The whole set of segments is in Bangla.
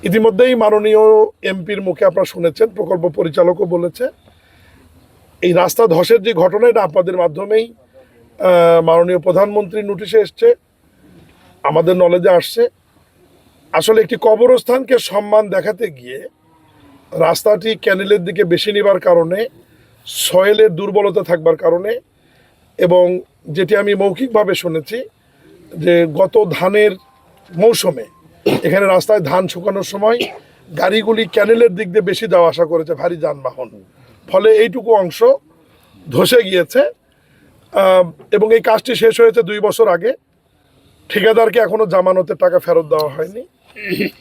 ইতিমধ্যেই মাননীয় এমপির মুখে আপনারা শুনেছেন, প্রকল্প পরিচালকও বলেছে এই রাস্তা ধসের যে ঘটনা এটা আপনাদের মাধ্যমেই মাননীয় প্রধানমন্ত্রীর নোটিশে এসছে, আমাদের নলেজে আসছে। আসলে একটি কবরস্থানকে সম্মান দেখাতে গিয়ে রাস্তাটি ক্যানেলের দিকে বেশি নেবার কারণে, সয়েলের দুর্বলতা থাকবার কারণে, এবং যেটি আমি মৌখিকভাবে শুনেছি যে গত ধানের মৌসুমে এখানে রাস্তায় ধান শুকানোর সময় গাড়িগুলি ক্যানেলের দিক দিয়ে বেশি যাওয়া আসা করেছে, ভারী যানবাহন, ফলে এইটুকু অংশ ধসে গিয়েছে। এবং এই কাজটি শেষ হয়েছে 2 বছর আগে। ঠিকাদারকে এখনো জামানতের টাকা ফেরত দেওয়া হয়নি।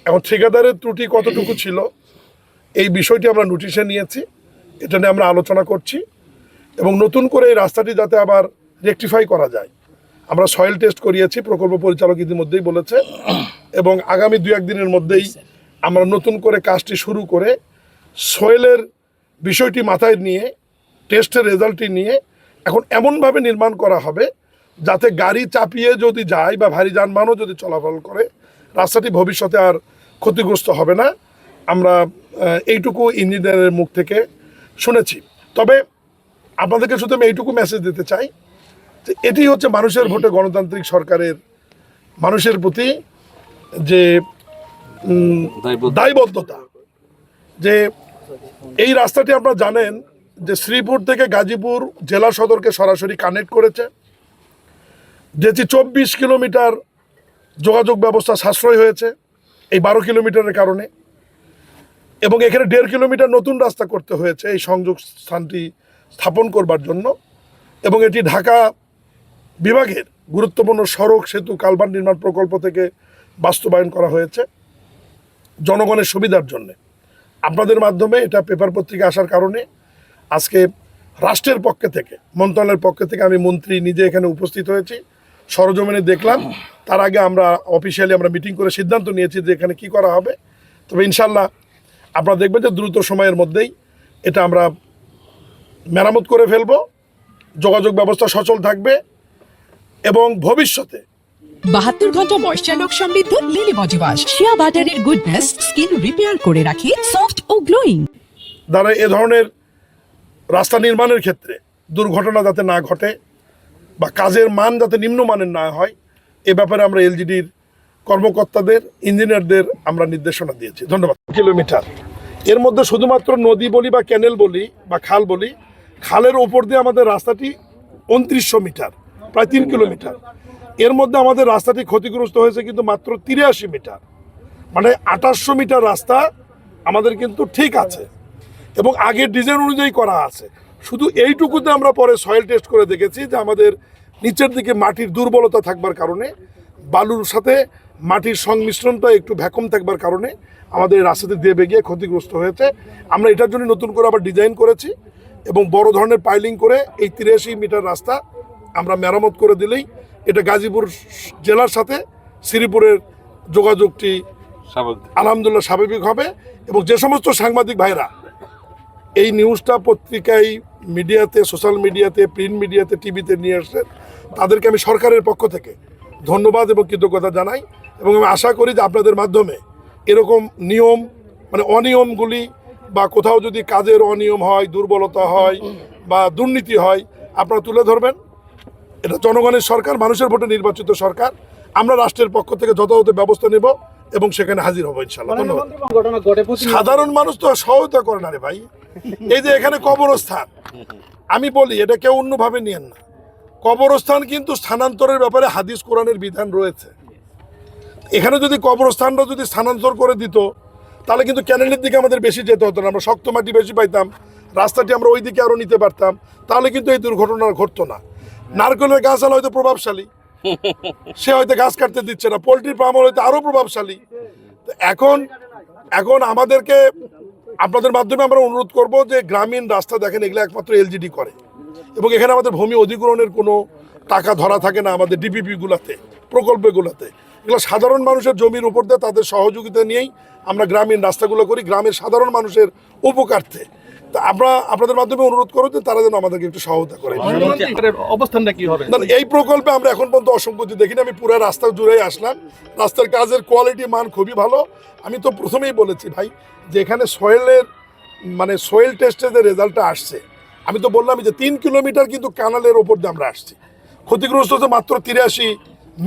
এখন ঠিকাদারের ত্রুটি কতটুকু ছিল এই বিষয়টি আমরা নোটিশে নিয়েছি, এটা নিয়ে আমরা আলোচনা করছি এবং নতুন করে এই রাস্তাটি যাতে আবার রেকটিফাই করা যায় আমরা সয়েল টেস্ট করিয়েছি, প্রকল্প পরিচালক ইতিমধ্যেই বলেছে, এবং আগামী 2-1 দিনের মধ্যেই আমরা নতুন করে কাজটি শুরু করে সয়েলের বিষয়টি মাথায় নিয়ে টেস্টের রেজাল্টটি নিয়ে এখন এমনভাবে নির্মাণ করা হবে যাতে গাড়ি চাপিয়ে যদি যায় বা ভারী যানবাহনও যদি চলাচল করে রাস্তাটি ভবিষ্যতে আর ক্ষতিগ্রস্ত হবে না। আমরা এইটুকু ইঞ্জিনিয়ারের মুখ থেকে শুনেছি। তবে আপনাদেরকে শুধু আমি এইটুকু মেসেজ দিতে চাই যে এটি হচ্ছে মানুষের ভোটে গণতান্ত্রিক সরকারের মানুষের প্রতি যে দায়বদ্ধতা, যে এই রাস্তাটি আপনারা জানেন যে শ্রীপুর থেকে গাজীপুর জেলা সদরকে সরাসরি কানেক্ট করেছে, যেটি 24 কিলোমিটার যোগাযোগ ব্যবস্থা সাশ্রয় হয়েছে এই 12 কিলোমিটারের কারণে, এবং এখানে 1.5 কিলোমিটার নতুন রাস্তা করতে হয়েছে এই সংযোগ স্থানটি স্থাপন করবার জন্য, এবং এটি ঢাকা বিভাগের গুরুত্বপূর্ণ সড়ক, সেতু, কালভার্ট নির্মাণ প্রকল্প থেকে বাস্তবায়ন করা হয়েছে জনগণের সুবিধার জন্য। আপনাদের মাধ্যমে এটা পেপার পত্রিকা আসার কারণে আজকে রাষ্ট্রের পক্ষ থেকে, মন্ত্রণালয়ের পক্ষ থেকে আমি মন্ত্রী নিজে এখানে উপস্থিত হয়েছি, সরজমিনে দেখলাম। তার আগে আমরা অফিসিয়ালি আমরা মিটিং করে সিদ্ধান্ত নিয়েছি যে এখানে কি করা হবে। তবে ইনশাল্লাহ আপনারা দেখবেন যে দ্রুত সময়ের মধ্যেই এটা আমরা মেরামত করে ফেলবো, যোগাযোগ ব্যবস্থা সচল থাকবে এবং ভবিষ্যতে 72 ঘন্টা ময়েশ্চার লক সমৃদ্ধ লিলি বডি ওয়াশ, শিয়া বাটারের গুডনেস স্কিন রিপেয়ার করে রাখে সফট ও গ্লোয়িং। দ্বারা এ ধরনের রাস্তা নির্মাণের ক্ষেত্রে দুর্ঘটনা যাতে না ঘটে বা কাজের মান যাতে নিম্নমানের না হয় এ ব্যাপারে আমরা এলজিডির কর্মকর্তাদের, ইঞ্জিনিয়ারদের আমরা নির্দেশনা দিয়েছি। ধন্যবাদ। কিলোমিটার এর মধ্যে শুধুমাত্র নদী বলি বা ক্যানেল বলি বা খাল বলি, খালের ওপর দিয়ে আমাদের রাস্তাটি 2900 মিটার, প্রায় 3 কিলোমিটার। এর মধ্যে আমাদের রাস্তাটি ক্ষতিগ্রস্ত হয়েছে কিন্তু মাত্র 83 মিটার, মানে 2800 মিটার রাস্তা আমাদের কিন্তু ঠিক আছে এবং আগের ডিজাইন অনুযায়ী করা আছে। শুধু এইটুকুতে আমরা পরে সয়েল টেস্ট করে দেখেছি যে আমাদের নিচের দিকে মাটির দুর্বলতা থাকবার কারণে, বালুর সাথে মাটির সংমিশ্রণটা একটু ভ্যাকুম থাকবার কারণে আমাদের রাস্তাতে দেবে গিয়ে ক্ষতিগ্রস্ত হয়েছে। আমরা এটার জন্য নতুন করে আবার ডিজাইন করেছি এবং বড় ধরনের পাইলিং করে এই 83 মিটার রাস্তা আমরা মেরামত করে দিলেই এটা গাজীপুর জেলার সাথে শ্রীপুরের যোগাযোগটি আলহামদুলিল্লাহ স্বাভাবিক হবে। এবং যে সমস্ত সাংবাদিক ভাইরা এই নিউজটা পত্রিকায়, মিডিয়াতে, সোশ্যাল মিডিয়াতে, প্রিন্ট মিডিয়াতে, টিভিতে নিয়ে আসছেন তাদেরকে আমি সরকারের পক্ষ থেকে ধন্যবাদ এবং কৃতজ্ঞতা জানাই। এবং আমি আশা করি যে আপনাদের মাধ্যমে এরকম নিয়ম, মানে অনিয়মগুলি বা কোথাও যদি কাজের অনিয়ম হয়, দুর্বলতা হয় বা দুর্নীতি হয় আপনারা তুলে ধরবেন। এটা জনগণের সরকার, মানুষের ভোটে নির্বাচিত সরকার। আমরা রাষ্ট্রের পক্ষ থেকে যথাযথ ব্যবস্থা নেব এবং সেখানে হাজির হবো ইনশাল্লাহ। ধন্যবাদ। সাধারণ মানুষ তো সহায়তা করে না রে ভাই। এই যে এখানে কবরস্থান, আমি বলি এটা কেউ অন্যভাবে নিয়েন না। কবরস্থান কিন্তু স্থানান্তরের ব্যাপারে হাদিস কোরআনের বিধান রয়েছে। এখানে যদি কবরস্থানটা যদি স্থানান্তর করে দিত তাহলে কিন্তু ক্যানেলের দিকে আমাদের বেশি যেতে হতো না, আমরা শক্ত মাটি বেশি পাইতাম, রাস্তাটি আমরা ওই দিকে আরও নিতে পারতাম, তাহলে কিন্তু এই দুর্ঘটনা ঘটতো না। নারকেলের গাছ আলা হয়তো প্রভাবশালী, সে হয়তো গাছ কাটতে দিচ্ছে না, পোলট্রি ফার্ম হয়তো আরও প্রভাবশালী। এখন আমাদেরকে আপনাদের মাধ্যমে আমরা অনুরোধ করব যে গ্রামীণ রাস্তা দেখেন এগুলো একমাত্র এলজিডি করে এবং এখানে আমাদের ভূমি অধিগ্রহণের কোনো টাকা ধরা থাকে না আমাদের ডিপিপিগুলোতে, প্রকল্পগুলোতে। এগুলো সাধারণ মানুষের জমির উপর দিয়ে তাদের সহযোগিতা নিয়েই আমরা গ্রামীণ রাস্তাগুলো করি, গ্রামের সাধারণ মানুষের উপকার্থে। তা আমরা আপনাদের মাধ্যমে অনুরোধ করব যে তারা যেন আমাদেরকে একটু সহায়তা করে। অবস্থানটা কি হবে? না, এই প্রকল্পে আমরা এখন পর্যন্ত অসংগতি দেখিনি। আমি পুরো রাস্তা জুড়েই আসলাম, রাস্তার কাজের কোয়ালিটি মান খুবই ভালো। আমি তো প্রথমেই বলেছি ভাই যে এখানে সোয়েল টেস্টের যে রেজাল্টটা আসছে, আমি তো বললামই যে 3 কিলোমিটার কিন্তু কানালের ওপর দিয়ে আমরা আসছি, ক্ষতিগ্রস্ত হচ্ছে মাত্র 83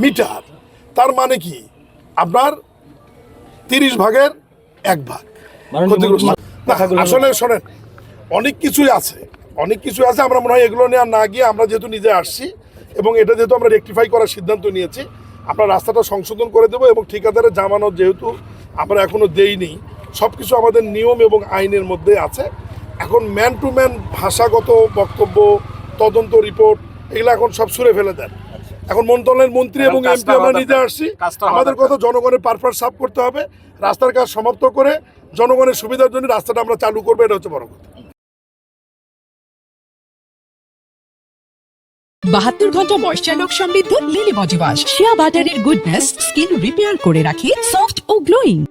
মিটার। তার মানে কি আপনার 30 ভাগের 1 ভাগ ক্ষতিগ্রস্ত। না, আসলে শোনেন, অনেক কিছুই আছে, আমরা মনে হয় এগুলো নিয়ে আর না গিয়ে আমরা যেহেতু নিজে আসছি এবং এটা যেহেতু আমরা রেকটিফাই করার সিদ্ধান্ত নিয়েছি, আমরা রাস্তাটা সংশোধন করে দেবো এবং ঠিকাদারের জামানত যেহেতু আমরা এখনো দেইনি, সব কিছু আমাদের নিয়ম এবং আইনের মধ্যে আছে। এখন ম্যান টু ম্যান ভাষাগত বক্তব্য, তদন্ত রিপোর্ট এগুলো এখন সব ছুঁড়ে ফেলে দেন। এখন মন্ত্রণালয়ের মন্ত্রী এবং এমপি আমরা নিজে আসছি, আমাদের কথা জনগণের পারপাস সাফ করতে হবে, রাস্তার কাজ সমাপ্ত করে জনগণের সুবিধার জন্য রাস্তাটা আমরা চালু করবো, এটা হচ্ছে বড় কথা। 72 ঘন্টা ময়েশ্চার লক সমৃদ্ধ লিলি বডি ওয়াশ শিয়া বাটারের গুডনেস স্কিন রিপেয়ার করে রাখে সফট ও গ্লোয়িং।